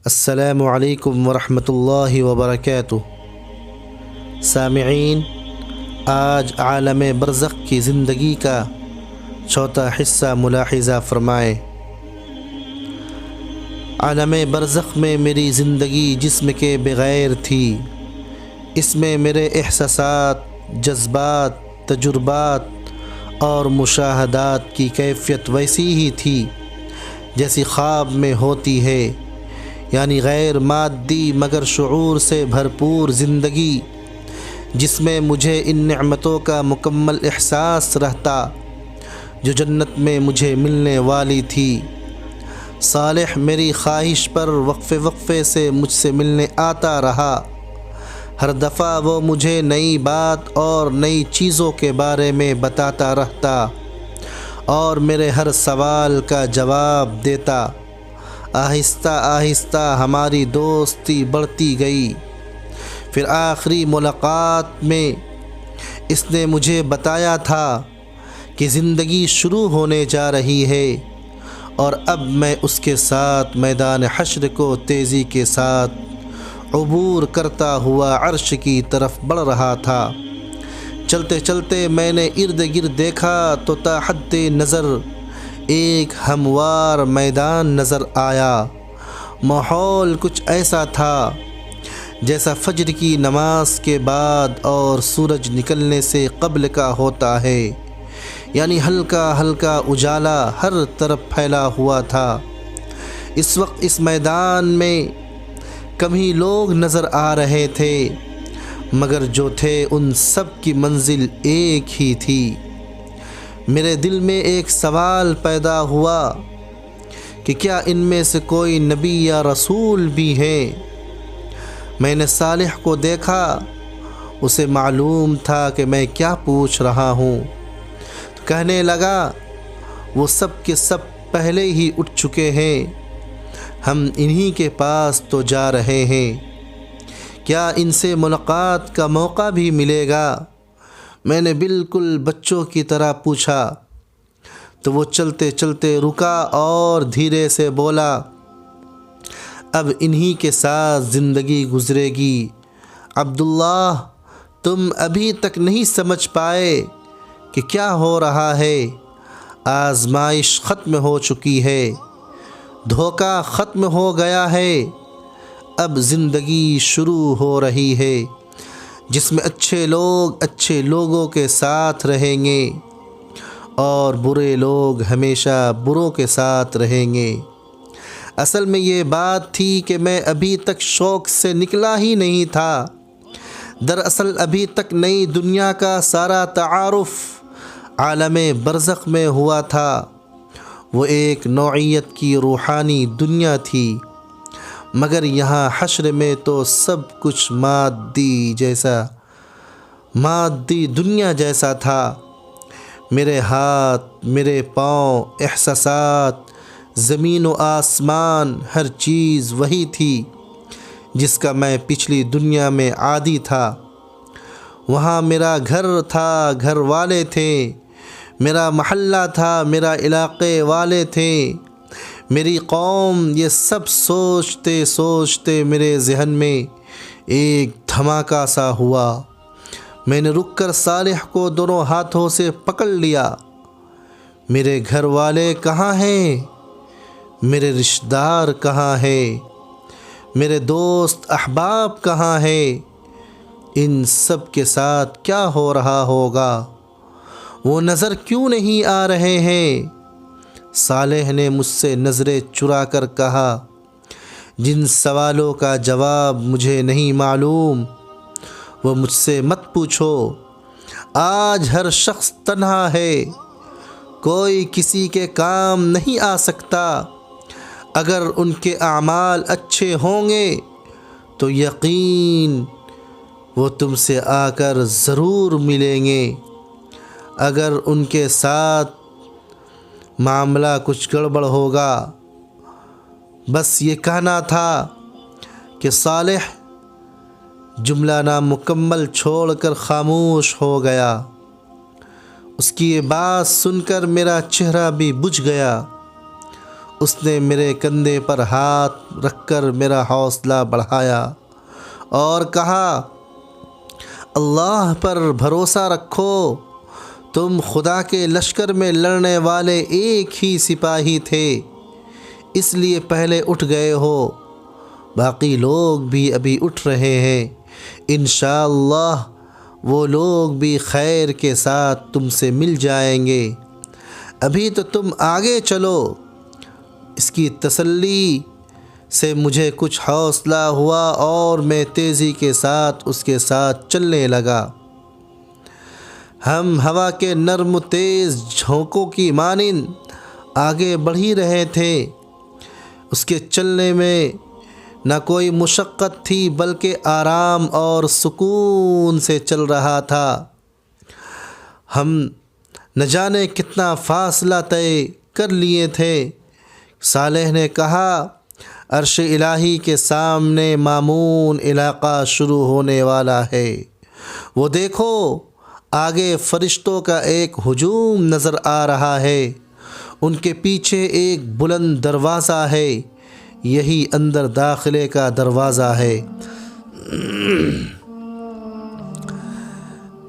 السلام علیکم ورحمۃ اللہ وبرکاتہ۔ سامعین، آج عالم برزخ کی زندگی کا چوتھا حصہ ملاحظہ فرمائیں۔ عالم برزخ میں میری زندگی جسم کے بغیر تھی۔ اس میں میرے احساسات، جذبات، تجربات اور مشاہدات کی کیفیت ویسی ہی تھی جیسی خواب میں ہوتی ہے، یعنی غیر مادی مگر شعور سے بھرپور زندگی، جس میں مجھے ان نعمتوں کا مکمل احساس رہتا جو جنت میں مجھے ملنے والی تھی۔ صالح میری خواہش پر وقفے وقفے سے مجھ سے ملنے آتا رہا۔ ہر دفعہ وہ مجھے نئی بات اور نئی چیزوں کے بارے میں بتاتا رہتا اور میرے ہر سوال کا جواب دیتا۔ آہستہ آہستہ ہماری دوستی بڑھتی گئی۔ پھر آخری ملاقات میں اس نے مجھے بتایا تھا کہ زندگی شروع ہونے جا رہی ہے اور اب میں اس کے ساتھ میدان حشر کو تیزی کے ساتھ عبور کرتا ہوا عرش کی طرف بڑھ رہا تھا۔ چلتے چلتے میں نے ارد گرد دیکھا تو تا حد نظر ایک ہموار میدان نظر آیا۔ ماحول کچھ ایسا تھا جیسا فجر کی نماز کے بعد اور سورج نکلنے سے قبل کا ہوتا ہے، یعنی ہلکا ہلکا اجالا ہر طرف پھیلا ہوا تھا۔ اس وقت اس میدان میں کم ہی لوگ نظر آ رہے تھے، مگر جو تھے ان سب کی منزل ایک ہی تھی۔ میرے دل میں ایک سوال پیدا ہوا کہ کیا ان میں سے کوئی نبی یا رسول بھی ہے؟ میں نے صالح کو دیکھا، اسے معلوم تھا کہ میں کیا پوچھ رہا ہوں۔ کہنے لگا، وہ سب کے سب پہلے ہی اٹھ چکے ہیں، ہم انہی کے پاس تو جا رہے ہیں، کیا ان سے ملاقات کا موقع بھی ملے گا؟ میں نے بالکل بچوں کی طرح پوچھا تو وہ چلتے چلتے رکا اور دھیرے سے بولا، اب انہی کے ساتھ زندگی گزرے گی۔ عبداللہ، تم ابھی تک نہیں سمجھ پائے کہ کیا ہو رہا ہے۔ آزمائش ختم ہو چکی ہے، دھوکہ ختم ہو گیا ہے، اب زندگی شروع ہو رہی ہے جس میں اچھے لوگ اچھے لوگوں کے ساتھ رہیں گے اور برے لوگ ہمیشہ بروں کے ساتھ رہیں گے۔ اصل میں یہ بات تھی کہ میں ابھی تک شوق سے نکلا ہی نہیں تھا۔ دراصل ابھی تک نئی دنیا کا سارا تعارف عالم برزخ میں ہوا تھا۔ وہ ایک نوعیت کی روحانی دنیا تھی، مگر یہاں حشر میں تو سب کچھ مادی دنیا جیسا تھا۔ میرے ہاتھ، میرے پاؤں، احساسات، زمین و آسمان، ہر چیز وہی تھی جس کا میں پچھلی دنیا میں عادی تھا۔ وہاں میرا گھر تھا، گھر والے تھے، میرا محلہ تھا، میرا علاقے والے تھے، میری قوم۔ یہ سب سوچتے سوچتے میرے ذہن میں ایک دھماکہ سا ہوا۔ میں نے رک کر صالح کو دونوں ہاتھوں سے پکڑ لیا۔ میرے گھر والے کہاں ہیں؟ میرے رشتہ دار کہاں ہیں؟ میرے دوست احباب کہاں ہیں؟ ان سب کے ساتھ کیا ہو رہا ہوگا؟ وہ نظر کیوں نہیں آ رہے ہیں؟ صالح نے مجھ سے نظریں چرا کر کہا، جن سوالوں کا جواب مجھے نہیں معلوم وہ مجھ سے مت پوچھو۔ آج ہر شخص تنہا ہے، کوئی کسی کے کام نہیں آ سکتا۔ اگر ان کے اعمال اچھے ہوں گے تو یقین وہ تم سے آ کر ضرور ملیں گے، اگر ان کے ساتھ معاملہ کچھ گڑبڑ ہوگا۔ بس یہ کہنا تھا کہ صالح جملہ نامکمل چھوڑ کر خاموش ہو گیا۔ اس کی یہ بات سن کر میرا چہرہ بھی بجھ گیا۔ اس نے میرے کندھے پر ہاتھ رکھ کر میرا حوصلہ بڑھایا اور کہا، اللہ پر بھروسہ رکھو، تم خدا کے لشکر میں لڑنے والے ایک ہی سپاہی تھے، اس لیے پہلے اٹھ گئے ہو، باقی لوگ بھی ابھی اٹھ رہے ہیں، انشاءاللہ وہ لوگ بھی خیر کے ساتھ تم سے مل جائیں گے، ابھی تو تم آگے چلو۔ اس کی تسلی سے مجھے کچھ حوصلہ ہوا اور میں تیزی کے ساتھ اس کے ساتھ چلنے لگا۔ ہم ہوا کے نرم و تیز جھونکوں کی مانند آگے بڑھ ہی رہے تھے۔ اس کے چلنے میں نہ کوئی مشقت تھی بلکہ آرام اور سکون سے چل رہا تھا۔ ہم نہ جانے کتنا فاصلہ طے کر لیے تھے۔ صالح نے کہا، عرش الہی کے سامنے مامون علاقہ شروع ہونے والا ہے، وہ دیکھو آگے فرشتوں کا ایک ہجوم نظر آ رہا ہے، ان کے پیچھے ایک بلند دروازہ ہے، یہی اندر داخلے کا دروازہ ہے۔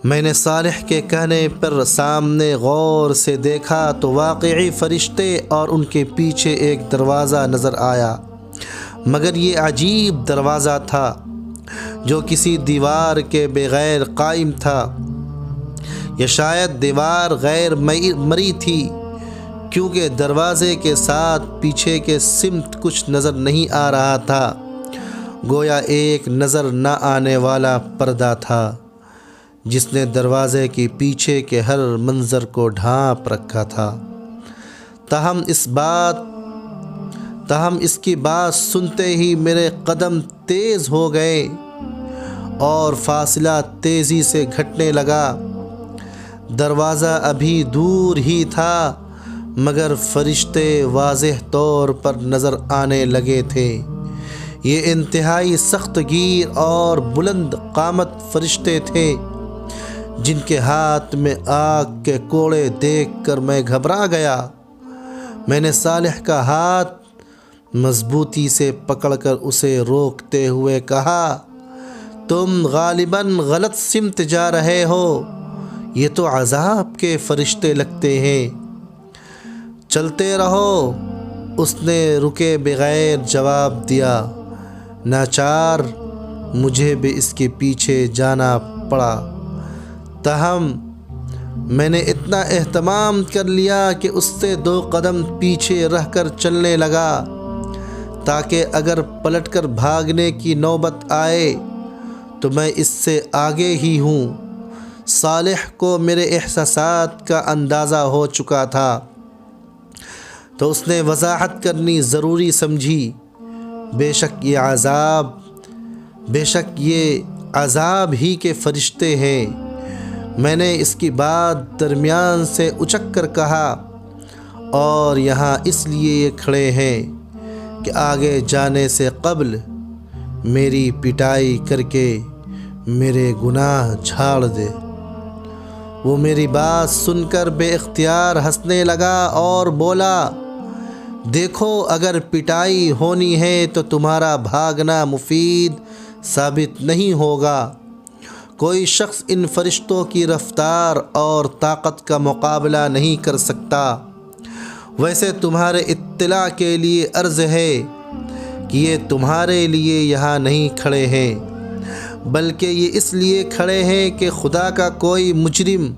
میں نے صالح کے کہنے پر سامنے غور سے دیکھا تو واقعی فرشتے اور ان کے پیچھے ایک دروازہ نظر آیا، مگر یہ عجیب دروازہ تھا جو کسی دیوار کے بغیر قائم تھا، یا شاید دیوار غیر مری تھی، کیونکہ دروازے کے ساتھ پیچھے کے سمت کچھ نظر نہیں آ رہا تھا، گویا ایک نظر نہ آنے والا پردہ تھا جس نے دروازے کے پیچھے کے ہر منظر کو ڈھانپ رکھا تھا۔ تاہم اس کی بات سنتے ہی میرے قدم تیز ہو گئے اور فاصلہ تیزی سے گھٹنے لگا۔ دروازہ ابھی دور ہی تھا مگر فرشتے واضح طور پر نظر آنے لگے تھے۔ یہ انتہائی سخت گیر اور بلند قامت فرشتے تھے جن کے ہاتھ میں آگ کے کوڑے دیکھ کر میں گھبرا گیا۔ میں نے صالح کا ہاتھ مضبوطی سے پکڑ کر اسے روکتے ہوئے کہا، تم غالباً غلط سمت جا رہے ہو، یہ تو عذاب کے فرشتے لگتے ہیں، چلتے رہو۔ اس نے رکے بغیر جواب دیا۔ ناچار مجھے بھی اس کے پیچھے جانا پڑا، تاہم میں نے اتنا اہتمام کر لیا کہ اس سے 2 قدم پیچھے رہ کر چلنے لگا تاکہ اگر پلٹ کر بھاگنے کی نوبت آئے تو میں اس سے آگے ہی ہوں۔ صالح کو میرے احساسات کا اندازہ ہو چکا تھا تو اس نے وضاحت کرنی ضروری سمجھی، بے شک یہ عذاب ہی کے فرشتے ہیں۔ میں نے اس کی بات درمیان سے اچک کر کہا، اور یہاں اس لیے کھڑے ہیں کہ آگے جانے سے قبل میری پٹائی کر کے میرے گناہ جھاڑ دے۔ وہ میری بات سن کر بے اختیار ہنسنے لگا اور بولا، دیکھو اگر پٹائی ہونی ہے تو تمہارا بھاگنا مفید ثابت نہیں ہوگا، کوئی شخص ان فرشتوں کی رفتار اور طاقت کا مقابلہ نہیں کر سکتا۔ ویسے تمہارے اطلاع کے لیے عرض ہے کہ یہ تمہارے لیے یہاں نہیں کھڑے ہیں بلکہ یہ اس لیے کھڑے ہیں کہ خدا کا کوئی مجرم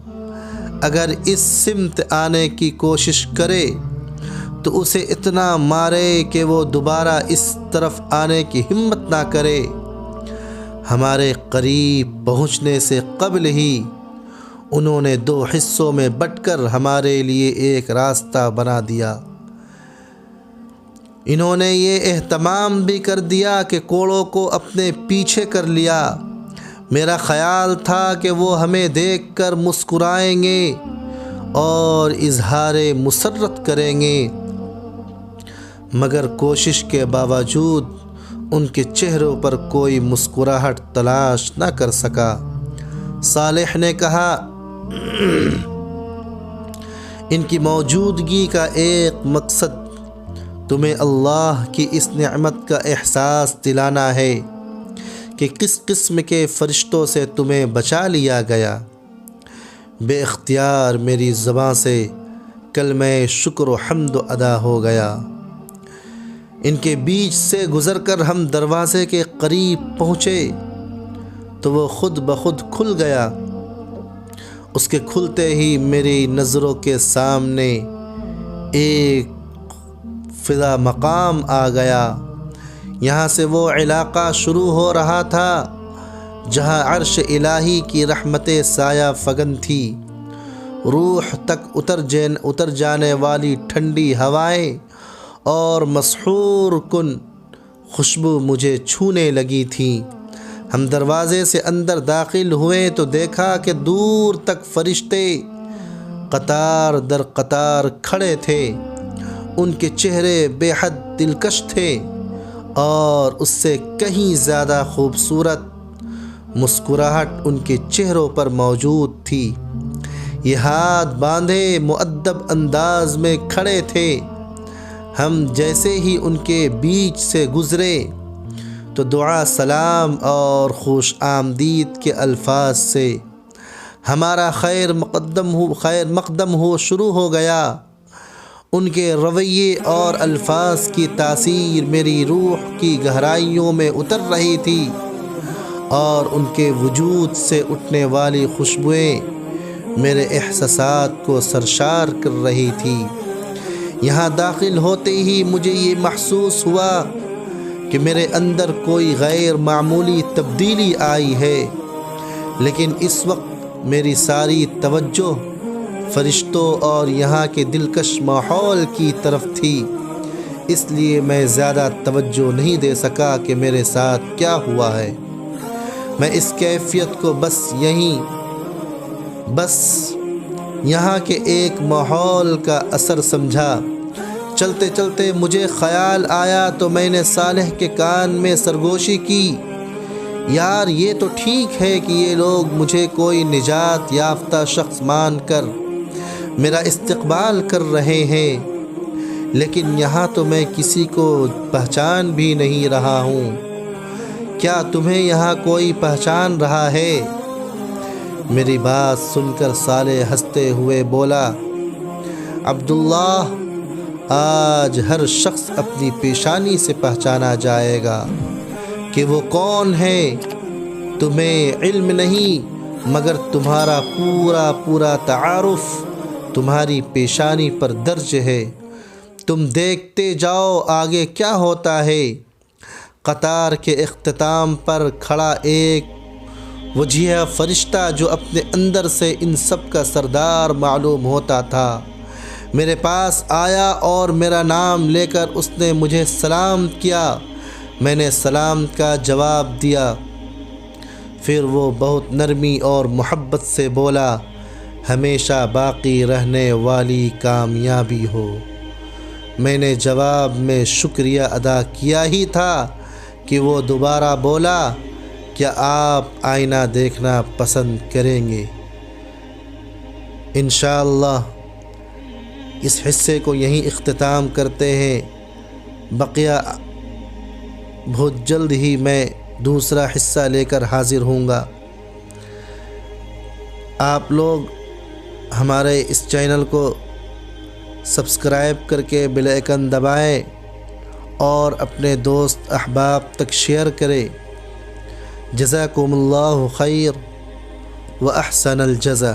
اگر اس سمت آنے کی کوشش کرے تو اسے اتنا مارے کہ وہ دوبارہ اس طرف آنے کی ہمت نہ کرے۔ ہمارے قریب پہنچنے سے قبل ہی انہوں نے 2 حصوں میں بٹ کر ہمارے لیے ایک راستہ بنا دیا۔ انہوں نے یہ اہتمام بھی کر دیا کہ کوڑوں کو اپنے پیچھے کر لیا۔ میرا خیال تھا کہ وہ ہمیں دیکھ کر مسکرائیں گے اور اظہار مسرت کریں گے، مگر کوشش کے باوجود ان کے چہروں پر کوئی مسکراہٹ تلاش نہ کر سکا۔ صالح نے کہا، ان کی موجودگی کا ایک مقصد تمہیں اللہ کی اس نعمت کا احساس دلانا ہے کہ کس قسم کے فرشتوں سے تمہیں بچا لیا گیا۔ بے اختیار میری زباں سے کلمہ شکر و حمد ادا ہو گیا۔ ان کے بیچ سے گزر کر ہم دروازے کے قریب پہنچے تو وہ خود بخود کھل گیا۔ اس کے کھلتے ہی میری نظروں کے سامنے ایک فضا مقام آ گیا۔ یہاں سے وہ علاقہ شروع ہو رہا تھا جہاں عرش الہی کی رحمتیں سایہ فگن تھی۔ روح تک اتر جانے والی ٹھنڈی ہوائیں اور مسحور کن خوشبو مجھے چھونے لگی تھیں۔ ہم دروازے سے اندر داخل ہوئے تو دیکھا کہ دور تک فرشتے قطار در قطار کھڑے تھے۔ ان کے چہرے بے حد دلکش تھے اور اس سے کہیں زیادہ خوبصورت مسکراہٹ ان کے چہروں پر موجود تھی۔ یہ ہاتھ باندھے مؤدب انداز میں کھڑے تھے۔ ہم جیسے ہی ان کے بیچ سے گزرے تو دعا سلام اور خوش آمدید کے الفاظ سے ہمارا خیر مقدم ہو شروع ہو گیا۔ ان کے رویے اور الفاظ کی تاثیر میری روح کی گہرائیوں میں اتر رہی تھی اور ان کے وجود سے اٹھنے والی خوشبوئیں میرے احساسات کو سرشار کر رہی تھی۔ یہاں داخل ہوتے ہی مجھے یہ محسوس ہوا کہ میرے اندر کوئی غیر معمولی تبدیلی آئی ہے، لیکن اس وقت میری ساری توجہ فرشتوں اور یہاں کے دلکش ماحول کی طرف تھی، اس لیے میں زیادہ توجہ نہیں دے سکا کہ میرے ساتھ کیا ہوا ہے۔ میں اس کیفیت کو بس یہاں کے ایک ماحول کا اثر سمجھا۔ چلتے چلتے مجھے خیال آیا تو میں نے صالح کے کان میں سرگوشی کی، یار یہ تو ٹھیک ہے کہ یہ لوگ مجھے کوئی نجات یافتہ شخص مان کر میرا استقبال کر رہے ہیں، لیکن یہاں تو میں کسی کو پہچان بھی نہیں رہا ہوں۔ کیا تمہیں یہاں کوئی پہچان رہا ہے؟ میری بات سن کر صالح ہنستے ہوئے بولا، عبداللہ، آج ہر شخص اپنی پیشانی سے پہچانا جائے گا کہ وہ کون ہے۔ تمہیں علم نہیں مگر تمہارا پورا تعارف تمہاری پیشانی پر درج ہے۔ تم دیکھتے جاؤ آگے کیا ہوتا ہے۔ قطار کے اختتام پر کھڑا ایک وجیہہ فرشتہ جو اپنے اندر سے ان سب کا سردار معلوم ہوتا تھا، میرے پاس آیا اور میرا نام لے کر اس نے مجھے سلام کیا۔ میں نے سلام کا جواب دیا۔ پھر وہ بہت نرمی اور محبت سے بولا، ہمیشہ باقی رہنے والی کامیابی ہو۔ میں نے جواب میں شکریہ ادا کیا ہی تھا کہ وہ دوبارہ بولا، کیا آپ آئینہ دیکھنا پسند کریں گے؟ انشاءاللہ اس حصے کو یہیں اختتام کرتے ہیں۔ بقیہ بہت جلد ہی میں دوسرا حصہ لے کر حاضر ہوں گا۔ آپ لوگ ہمارے اس چینل کو سبسکرائب کر کے بیل آئیکن دبائیں اور اپنے دوست احباب تک شیئر کریں۔ جزاکم اللہ خیر و احسن الجزا۔